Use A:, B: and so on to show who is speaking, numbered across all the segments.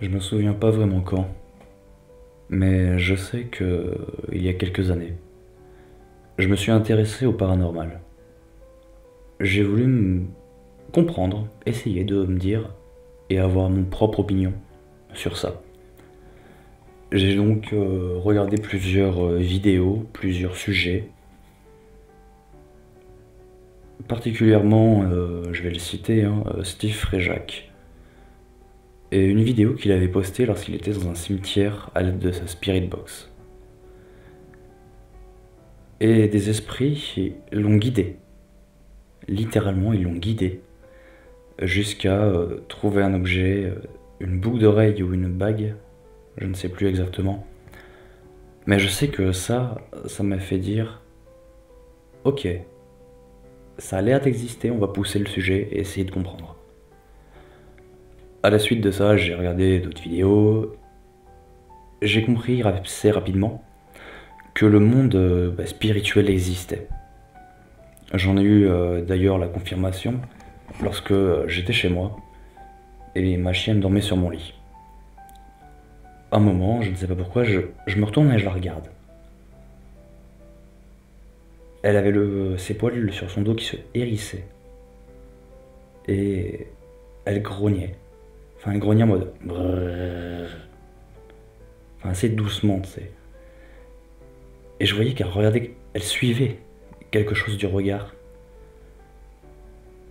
A: Je me souviens pas vraiment quand, mais je sais que il y a quelques années, je me suis intéressé au paranormal. J'ai voulu comprendre, essayer de me dire et avoir mon propre opinion sur ça. J'ai donc regardé plusieurs vidéos, plusieurs sujets, particulièrement, je vais le citer, hein, Steve Frejac, et une vidéo qu'il avait postée lorsqu'il était dans un cimetière à l'aide de sa spirit box. Et des esprits l'ont guidé. Littéralement, ils l'ont guidé jusqu'à trouver un objet, une boucle d'oreille ou une bague, je ne sais plus exactement. Mais je sais que ça m'a fait dire, ok, ça a l'air d'exister, on va pousser le sujet et essayer de comprendre. À la suite de ça, j'ai regardé d'autres vidéos, j'ai compris assez rapidement que le monde spirituel existait. J'en ai eu d'ailleurs la confirmation lorsque j'étais chez moi et ma chienne dormait sur mon lit. Un moment, je ne sais pas pourquoi, je me retourne et je la regarde. Elle avait ses poils sur son dos qui se hérissaient. Et elle grognait. Enfin, elle grognait en mode brrrr. Enfin, assez doucement, tu sais. Et je voyais qu'elle regardait, elle suivait quelque chose du regard.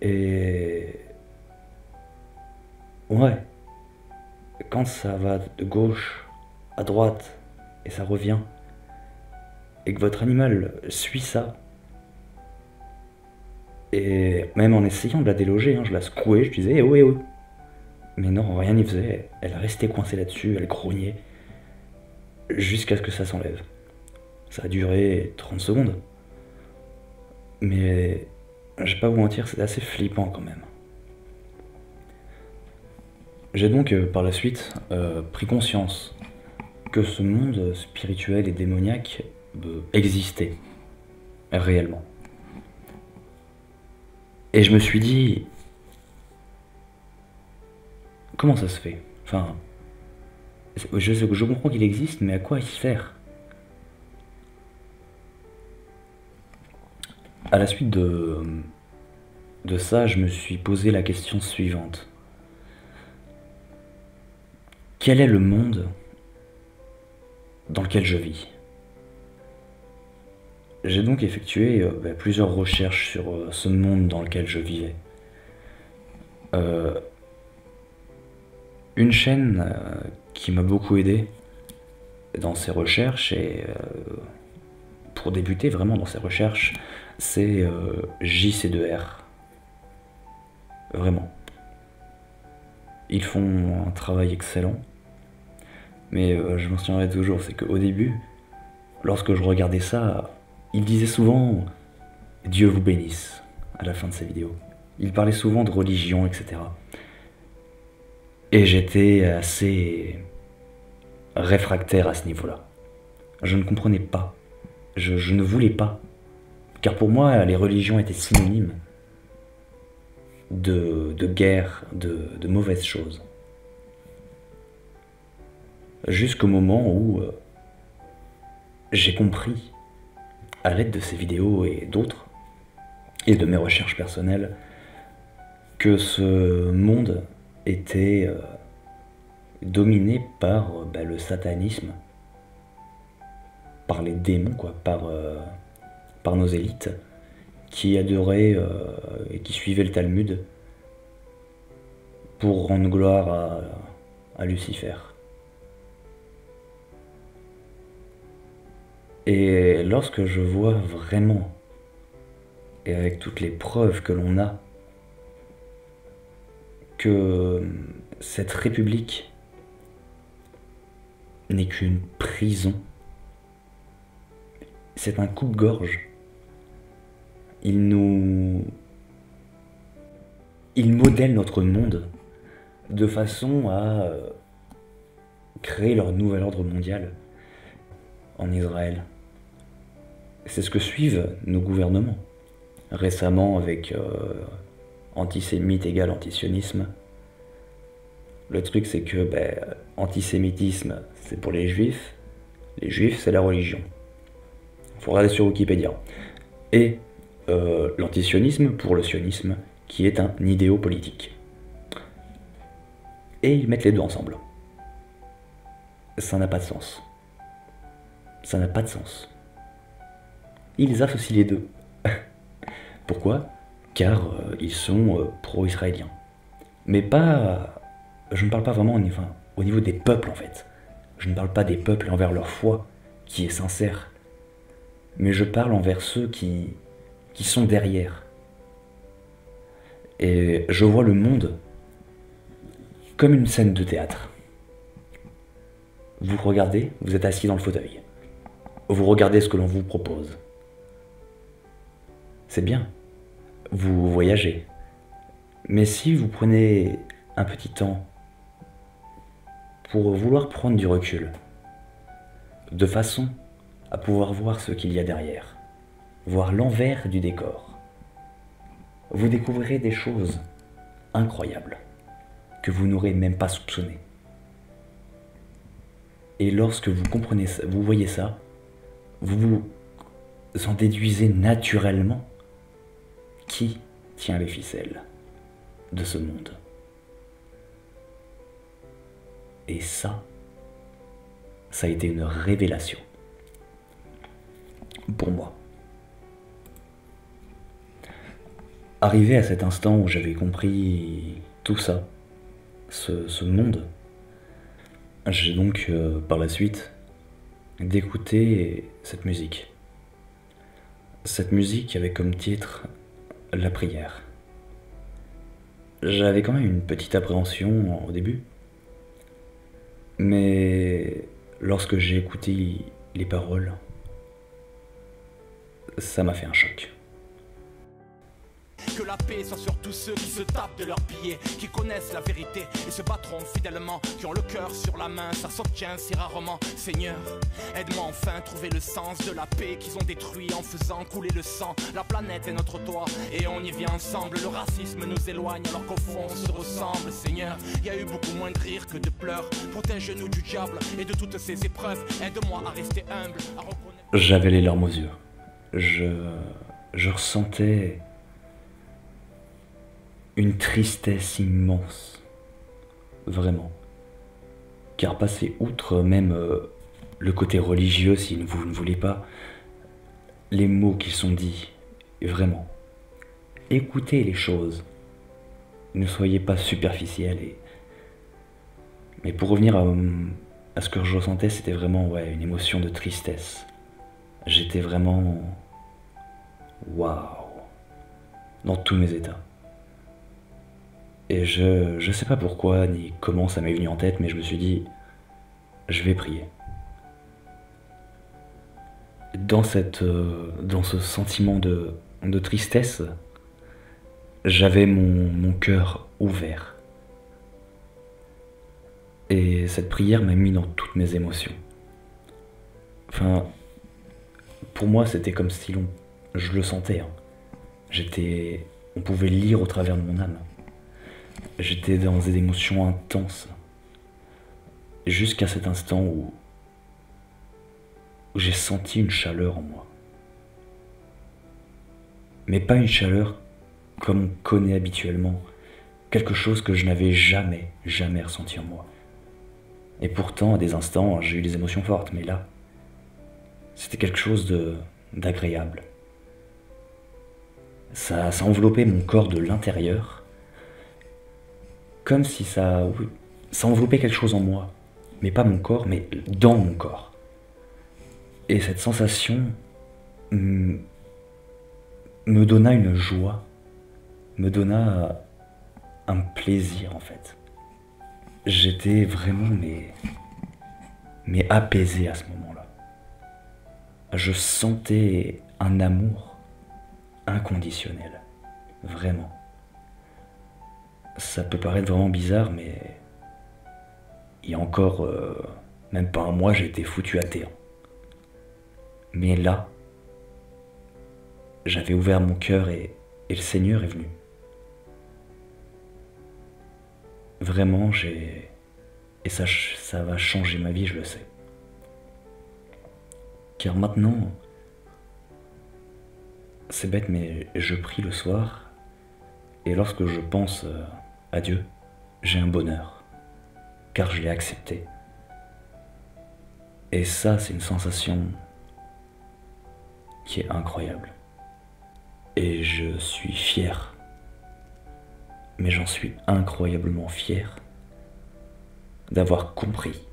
A: Et ouais, quand ça va de gauche à droite et ça revient, et que votre animal suit ça, et même en essayant de la déloger, hein, je la secouais, je disais eh oh. Mais non, rien n'y faisait, elle restait coincée là-dessus, elle grognait, jusqu'à ce que ça s'enlève. Ça a duré 30 secondes. Mais je vais pas vous mentir, c'est assez flippant quand même. J'ai donc par la suite pris conscience que ce monde spirituel et démoniaque existait réellement. Et je me suis dit, comment ça se fait? Enfin, je comprends qu'il existe, mais à quoi il sert? À la suite de ça, je me suis posé la question suivante. Quel est le monde dans lequel je vis? J'ai donc effectué plusieurs recherches sur ce monde dans lequel je vivais. Une chaîne qui m'a beaucoup aidé dans ses recherches et pour débuter vraiment dans ses recherches, c'est JC2R. Vraiment. Ils font un travail excellent. Mais je m'en souviendrai toujours, c'est qu'au début, lorsque je regardais ça, ils disaient souvent Dieu vous bénisse à la fin de ses vidéos. Ils parlaient souvent de religion, etc. Et j'étais assez réfractaire à ce niveau-là. Je ne comprenais pas. Je ne voulais pas. Car pour moi, les religions étaient synonymes de guerre, de mauvaises choses. Jusqu'au moment où j'ai compris, à l'aide de ces vidéos et d'autres, et de mes recherches personnelles, que ce monde était dominé par le satanisme, par les démons, quoi, par nos élites, qui adoraient et qui suivaient le Talmud pour rendre gloire à Lucifer. Et lorsque je vois vraiment, et avec toutes les preuves que l'on a, que cette république n'est qu'une prison, c'est un coupe-gorge. Ils modèlent notre monde de façon à créer leur nouvel ordre mondial en Israël. C'est ce que suivent nos gouvernements. Récemment avec antisémite égale antisionisme. Le truc, c'est que antisémitisme, c'est pour les juifs c'est la religion. Faut regarder sur Wikipédia. Et l'antisionisme pour le sionisme, qui est un idéo politique. Et ils mettent les deux ensemble. Ça n'a pas de sens. Ça n'a pas de sens. Ils associent les deux. Pourquoi? Car ils sont pro-israéliens. Mais pas... Je ne parle pas vraiment au niveau des peuples, en fait. Je ne parle pas des peuples envers leur foi, qui est sincère. Mais je parle envers ceux qui sont derrière. Et je vois le monde comme une scène de théâtre. Vous regardez, vous êtes assis dans le fauteuil. Vous regardez ce que l'on vous propose. C'est bien. Vous voyagez. Mais si vous prenez un petit temps pour vouloir prendre du recul, de façon à pouvoir voir ce qu'il y a derrière, voir l'envers du décor, vous découvrirez des choses incroyables que vous n'aurez même pas soupçonnées. Et lorsque vous comprenez ça, vous voyez ça, vous en déduisez naturellement qui tient les ficelles de ce monde. Et ça a été une révélation pour moi. Arrivé à cet instant où j'avais compris tout ça, ce monde, j'ai donc par la suite d'écouter cette musique. Cette musique avait comme titre la prière. J'avais quand même une petite appréhension au début, mais lorsque j'ai écouté les paroles, ça m'a fait un choc.
B: Que la paix soit sur tous ceux qui se tapent de leurs billets, qui connaissent la vérité et se battront fidèlement, qui ont le cœur sur la main, ça s'obtient si rarement. Seigneur, aide-moi enfin trouver le sens de la paix qu'ils ont détruit en faisant couler le sang. La planète est notre toit et on y vient ensemble. Le racisme nous éloigne alors qu'au fond on se ressemble. Seigneur, il y a eu beaucoup moins de rires que de pleurs. Protège-nous du diable et de toutes ces épreuves. Aide-moi à rester humble, à reconnaître...
A: J'avais les larmes aux yeux. Je ressentais une tristesse immense, vraiment. Car passer outre même le côté religieux, si vous ne voulez pas, les mots qui sont dits, vraiment. Écoutez les choses. Ne soyez pas superficiels. Mais pour revenir à ce que je ressentais, c'était vraiment une émotion de tristesse. J'étais vraiment... waouh, dans tous mes états. Et je sais pas pourquoi ni comment ça m'est venu en tête, mais je me suis dit, je vais prier. Dans ce sentiment de tristesse, j'avais mon cœur ouvert. Et cette prière m'a mis dans toutes mes émotions. Enfin, pour moi, c'était comme si je le sentais. On pouvait lire au travers de mon âme. J'étais dans des émotions intenses. Jusqu'à cet instant où j'ai senti une chaleur en moi. Mais pas une chaleur comme on connaît habituellement. Quelque chose que je n'avais jamais ressenti en moi. Et pourtant, à des instants, j'ai eu des émotions fortes. Mais là, c'était quelque chose d'agréable. Ça enveloppait mon corps de l'intérieur. Comme si ça enveloppait quelque chose en moi. Mais pas mon corps, mais dans mon corps. Et cette sensation me donna une joie, me donna un plaisir en fait. J'étais vraiment mais apaisé à ce moment-là. Je sentais un amour inconditionnel, vraiment. Ça peut paraître vraiment bizarre, mais il y a encore même pas un mois, j'ai été foutu athée. Mais là, j'avais ouvert mon cœur et le Seigneur est venu. Vraiment, et ça va changer ma vie, je le sais. Car maintenant, c'est bête, mais je prie le soir, et lorsque je pense à Dieu, j'ai un bonheur, car je l'ai accepté. Et ça, c'est une sensation qui est incroyable. Et je suis fier, mais j'en suis incroyablement fier d'avoir compris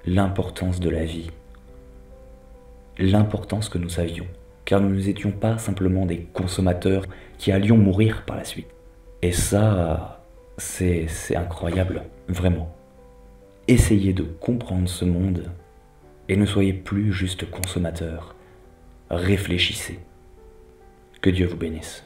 A: l'importance de la vie, l'importance que nous avions, car nous n'étions pas simplement des consommateurs qui allions mourir par la suite. Et ça, c'est incroyable, vraiment. Essayez de comprendre ce monde et ne soyez plus juste consommateurs. Réfléchissez. Que Dieu vous bénisse.